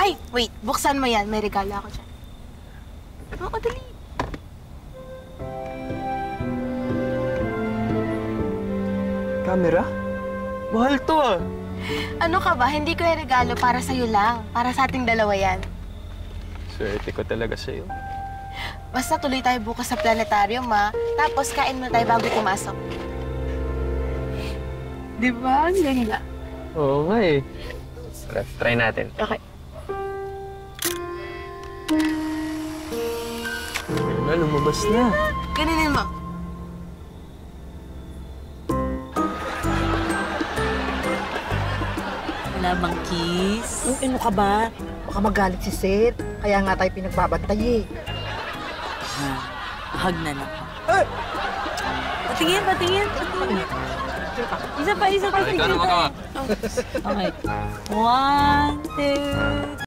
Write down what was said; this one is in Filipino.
Ay, wait. Buksan mo yan. May regalo ako dyan. Oo, dali. Camera? Mahal to ah. Ano ka ba? Hindi ko yung regalo para sa'yo lang. Para sa ating dalawa yan. Swerte ko talaga sa'yo. Basta tuloy tayo bukas sa planetarium, ha? Tapos kain mo tayo bago pumasok. Di ba? Ang ganda. Oo nga eh. Try natin. Okay. Wala, lumabas na. Ganinin mo. Wala bang kiss? Ano ka ba? Baka magalit si Seth. Kaya nga tayo pinagbabantay eh. Hug na lang. Patingin, patingin, patingin. Isa pa, isa pa. Ikaw na magawa. Okay. 1, 2,